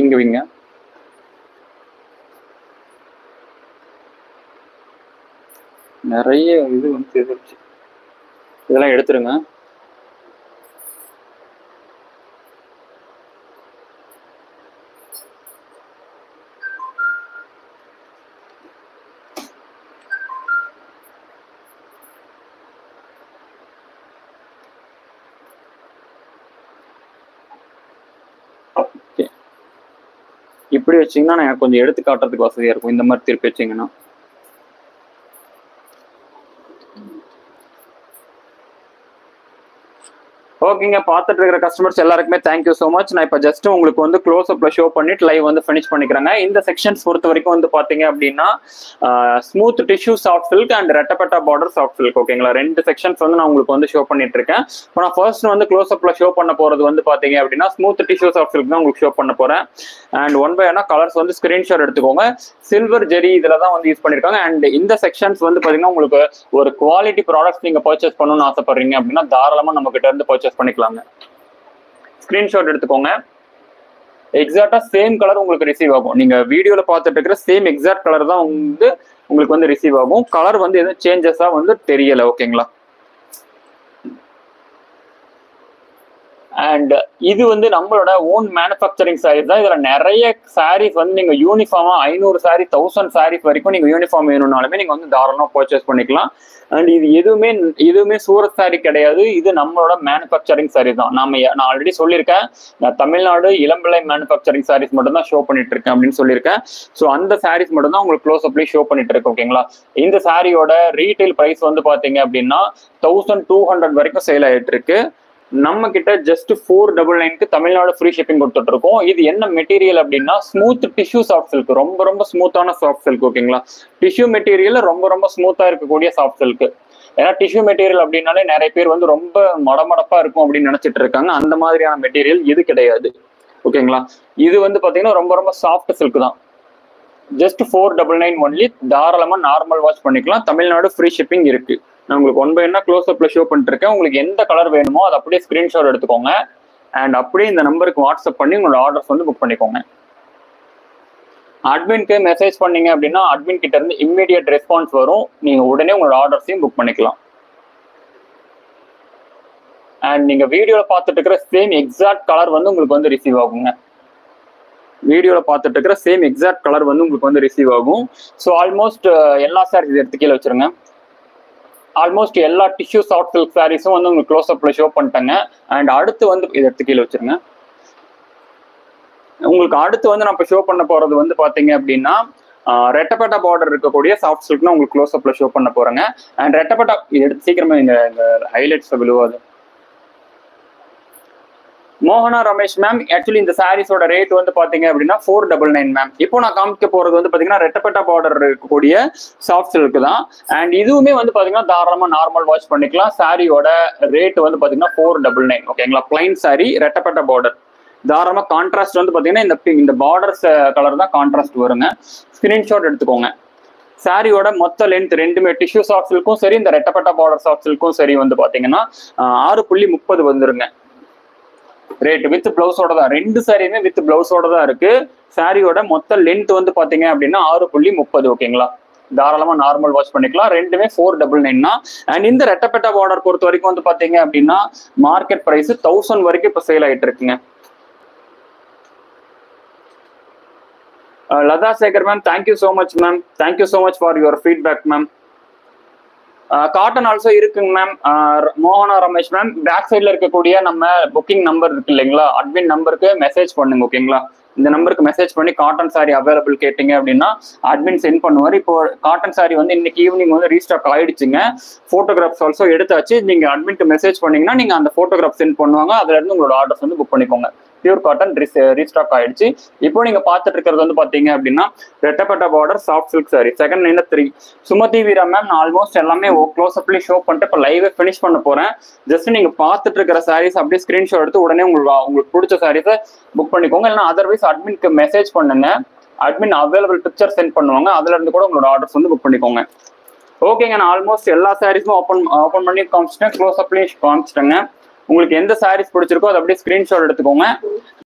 இங்க வைங்க. நிறைய இது வந்து எதிர்ச்சு இதெல்லாம் எடுத்துருங்க. இப்படி வச்சீங்கன்னா நான் கொஞ்சம் எடுத்து காட்டுறதுக்கு வசதியா இருக்கும். இந்த மாதிரி திருப்பி வச்சீங்கன்னா ஓகேங்க. பார்த்துட்டு இருக்கிற கஸ்டமர்ஸ் எல்லாருக்குமே தேங்க்யூ ஸோ மச். நான் இப்போ ஜஸ்ட் உங்களுக்கு வந்து க்ளோஸ் அப்ல ஷோ பண்ணிட்டு லைவ் வந்து ஃபினிஷ் பண்ணிக்கிறேங்க. இந்த செக்ஷன்ஸ் பொறுத்த வரைக்கும் வந்து பாத்தீங்க அப்படின்னா smooth tissue soft silk and ரெட்டப்பட்டா பார்டர் சாஃப்ட் சில்க். ஓகேங்களா, ரெண்டு செக்ஷன்ஸ் வந்து நான் உங்களுக்கு வந்து ஷோ பண்ணிட்டு இருக்கேன். இப்போ நான் ஃபர்ஸ்ட் வந்து க்ளோஸ் அப்ல ஷோ பண்ண போறது வந்து பாத்தீங்க அப்படின்னா ஸ்மூத் டிஷ்யூ சாஃப்ட் சில்க் தான் உங்களுக்கு ஷோ பண்ண போறேன். அண்ட் ஒன் பை ஒன்னா கலர்ஸ் வந்து ஸ்கிரீன்ஷாட் எடுத்துக்கோங்க. சில்வர் ஜெரி இதுல தான் வந்து யூஸ் பண்ணிருக்காங்க. அண்ட் இந்த செக்ஷன்ஸ் வந்து பாத்தீங்கன்னா உங்களுக்கு ஒரு குவாலிட்டி ப்ராடக்ட்ஸ் நீங்க பர்ச்சேஸ் பண்ணணும்னு ஆசைப்படுறீங்க அப்படின்னா தாராளமா நம்ம கிட்ட இருந்து பர்ச்சேஸ் பண்ணிக்கலாங்க. ஸ்கிரீன்ஷாட் எடுத்துக்கோங்க. எக்ஸாக்டா சேம் கலர் உங்களுக்கு ரிசீவ் ஆகும். நீங்க வீடியோல பார்த்துட்டு இருக்கிற சேம் எக்ஸாக்ட் கலர் தான் வந்து உங்களுக்கு வந்து ரிசீவ் ஆகும். கலர் வந்து எதுவும் சேஞ்சஸா வந்து தெரியல. ஓகேங்களா, அண்ட் இது வந்து நம்மளோட ஓன் மேனுஃபேக்சரிங் சாரீஸ் தான். இதுல நிறைய சாரீஸ் வந்து நீங்க யூனிஃபார்மா 500 சாரி 1000 சாரீஸ் வரைக்கும் நீங்க யூனிஃபார்ம் வேணும்னாலுமே நீங்க வந்து தாராளமா பர்ச்சேஸ் பண்ணிக்கலாம். அண்ட் இது எதுவுமே சூரத் சாரி கிடையாது. இது நம்மளோட மேனுஃபேக்சரிங் சாரீஸ் தான். நான் ஆல்ரெடி சொல்லியிருக்கேன், நான் தமிழ்நாடு இளம்பிள்ளை மேனுஃபேக்சரிங் சாரீஸ் மட்டும் தான் ஷோ பண்ணிட்டு இருக்கேன் அப்படின்னு சொல்லியிருக்கேன். ஸோ அந்த சாரீஸ் மட்டும் தான் உங்களுக்கு க்ளோஸ் அப்லி ஷோ பண்ணிட்டு இருக்கு. ஓகேங்களா, இந்த சாரியோட ரீட்டைல் பிரைஸ் வந்து பாத்தீங்க அப்படின்னா 1200 வரைக்கும் சேல் ஆயிட்டு இருக்கு. நம்ம கிட்ட ஜஸ்ட் 499 தமிழ்நாடு ஃப்ரீ ஷிப்பிங் கொடுத்துட்டு இருக்கோம். இது என்ன மெட்டீரியல் அப்படின்னா ஸ்மூத் டிஷ்யூ சாஃப்ட் சில்க். ரொம்ப ஸ்மூத்தான சாஃப்ட் சில்க். ஓகேங்களா, டிஷ்யூ மெட்டீரியல் ரொம்ப ஸ்மூத்தா இருக்கக்கூடிய சாஃப்ட் சில்க். ஏன்னா டிஷ்யூ மெட்டீரியல் அப்படின்னாலே நிறைய பேர் வந்து ரொம்ப மடமடப்பா இருக்கும் அப்படின்னு நினைச்சிட்டு இருக்காங்க. அந்த மாதிரியான மெட்டீரியல் இது கிடையாது. ஓகேங்களா, இது வந்து பாத்தீங்கன்னா ரொம்ப சாஃப்ட் சில்க் தான். Just 499 only. தாராளமா நார்மல் வாஷ் பண்ணிக்கலாம். தமிழ்நாடு ஃப்ரீ ஷிப்பிங் இருக்கு. நான் உங்களுக்கு ஒன் பை ஒன்னா க்ளோஸ் அப்ல ஷோ பண்ணிட்டு இருக்கேன். உங்களுக்கு எந்த கலர் வேணுமோ அதை அப்படியே ஸ்கிரீன்ஷாட் எடுத்துக்கோங்க. அண்ட் அப்படியே இந்த நம்பருக்கு வாட்ஸ்அப் பண்ணி உங்களோட ஆர்டர்ஸ் வந்து புக் பண்ணிக்கோங்க. அட்மின்க்கு மெசேஜ் பண்ணீங்க அப்படின்னா அட்மின் கிட்ட இருந்து இம்மீடியட் ரெஸ்பான்ஸ் வரும். நீங்க உடனே உங்களோட ஆர்டர்ஸையும் புக் பண்ணிக்கலாம். அண்ட் நீங்க வீடியோல பார்த்துட்டு இருக்கிற சேம் எக்ஸாக்ட் கலர் வந்து உங்களுக்கு வந்து ரிசீவ் ஆகுங்க. வீடியோல பார்த்துட்டு இருக்கிற சேம் எக்ஸாக்ட் கலர் வந்து உங்களுக்கு வந்து ரிசீவ் ஆகும். ஸோ ஆல்மோஸ்ட் எல்லா சாரீஸ் எடுத்து கீழே வச்சிருங்க. ஆல்மோஸ்ட் எல்லா டிஷ்யூ சாஃப்ட் சில்க் சாரீஸும் வந்து உங்களுக்கு க்ளோஸ் அப்ல ஷோ பண்ணிட்டாங்க. அண்ட் அடுத்து வந்து இதை எடுத்து கீழே வச்சிருங்க. உங்களுக்கு அடுத்து வந்து நான் இப்போ ஷோ பண்ண போறது வந்து பாத்தீங்க அப்படின்னா ரெட்டப்பட்டா பார்டர் இருக்கக்கூடிய சாஃப்ட் சில்க்னா உங்களுக்கு க்ளோஸ் அப்ல ஷோ பண்ண போறேங்க. அண்ட் ரெட்டப்பட்டா இது எடுத்து சீக்கிரமா இந்த ஹைலைட்ஸ் விழுவாது. மோகனா ரமேஷ் மேம், ஆக்சுவலி இந்த சாரீஸோட ரேட் வந்து பாத்தீங்க அப்படின்னா 499 மேம். இப்போ நான் காமிக்க போறது வந்து பாத்தீங்கன்னா ரெட்டப்பட்டா பார்டர் இருக்கக்கூடிய சாஃப்ட் சில்க் தான். அண்ட் இதுவுமே வந்து பாத்தீங்கன்னா தாராளமா நார்மல் வாஷ் பண்ணிக்கலாம். சாரியோட ரேட் வந்து பாத்தீங்கன்னா 499. ஓகேங்களா, பிளைன் சாரி ரெட்டப்பட்டா பார்டர். தாராளமா கான்ட்ராஸ்ட் வந்து பாத்தீங்கன்னா இந்த பார்டர்ஸ் கலர் தான் கான்ட்ராஸ்ட் வருங்க. ஸ்கிரீன்ஷாட் எடுத்துக்கோங்க. சாரியோட மொத்த லென்த் ரெண்டுமே டிஷ்யூ சாஃப்ட் சில்க்கும் சரி இந்த ரெட்டப்பட்டா பார்டர் சாஃப்ட் சில்க்கும் சரி வந்து பாத்தீங்கன்னா 6.30 வந்துருங்க. ரேட் வித் பிளவுஸோட தான். ரெண்டு சாரியுமே வித் பிளவுஸோட தான் இருக்கு. சாரியோட மொத்த லென்த் வந்து பாத்தீங்க அப்படின்னா 6.30. ஓகேங்களா, தாராளமா நார்மல் வாஷ் பண்ணிக்கலாம். ரெண்டுமே 499 தான். அண்ட் இந்த ரெட்டப்பட்டா பார்டர் பொறுத்த வரைக்கும் வந்து பாத்தீங்க அப்படின்னா மார்க்கெட் பிரைஸ் 1000 வரைக்கும் இப்ப சேல் ஆயிட்டு இருக்குங்க. Latha Sekar ma'am, thank you so much ma'am. Thank you so much for your feedback ma'am. Cotton also இருக்குங்க மேம். மோகனா ரமேஷ் மேம், பேக் சைட்ல இருக்கக்கூடிய நம்ம புக்கிங் நம்பர் இருக்கு இல்லைங்களா, அட்மின் நம்பருக்கு மெசேஜ் பண்ணுங்க. ஓகேங்களா, இந்த நம்பருக்கு மெசேஜ் பண்ணி காட்டன் சாரி அவைலபிள் கேட்டீங்க அப்படின்னா அட்மின் சென்ட் பண்ணுவார். இப்போ காட்டன் சாரி வந்து இன்னைக்கு ஈவினிங் வந்து ரீஸ்டாக் ஆயிடுச்சுங்க. போட்டோகிராஃப்ஸ் ஆல்சோ எடுத்தாச்சு. நீங்க அட்மின்க்கு மெசேஜ் பண்ணீங்கன்னா நீங்க அந்த போட்டோகிராஃப் சென்ட் பண்ணுவாங்க. அதுல இருந்து உங்களோட ஆர்டர்ஸ் வந்து புக் பண்ணிக்கோங்க. பியூர் காட்டன் ரீஸ்டாக் ஆயிடுச்சு. இப்போ நீங்க பார்த்துட்டு இருக்கிறது வந்து பாத்தீங்க அப்படின்னா ரெட்டப்பட்டா border soft silk sari second லைன்ல 3. சுமதி வீரா மேம், நான் ஆல்மோஸ்ட் எல்லாமே க்ளோஸ் அப்லி ஷோ பண்ணிட்டு இப்போ லைவே ஃபினிஷ் பண்ண போறேன். ஜஸ்ட் நீங்க பார்த்துட்டு இருக்கிற சாரீஸ் அப்படியே ஸ்கிரீன்ஷாட் எடுத்து உடனே உங்களுக்கு பிடிச்ச சாரீஸை புக் பண்ணிக்கோங்க. இல்லைன்னா அதர்வைஸ் அட்மின்க்கு மெசேஜ் பண்ணுங்க. அட்மின் அவைலபிள் பிக்சர் சென்ட் பண்ணுவாங்க. அதுல இருந்து கூட உங்களோட ஆர்டர்ஸ் வந்து புக் பண்ணிக்கோங்க. ஓகேங்க, நான் ஆல்மோஸ்ட் எல்லா சாரீஸும் ஓப்பன் பண்ணி காமிச்சிட்டேன். க்ளோஸ் அப்லி காமிச்சிட்டேங்க. உங்களுக்கு எந்த சாரீஸ் பிடிச்சிருக்கோ அதை அப்படியே ஸ்கிரீன்ஷாட் எடுத்துக்கோங்க.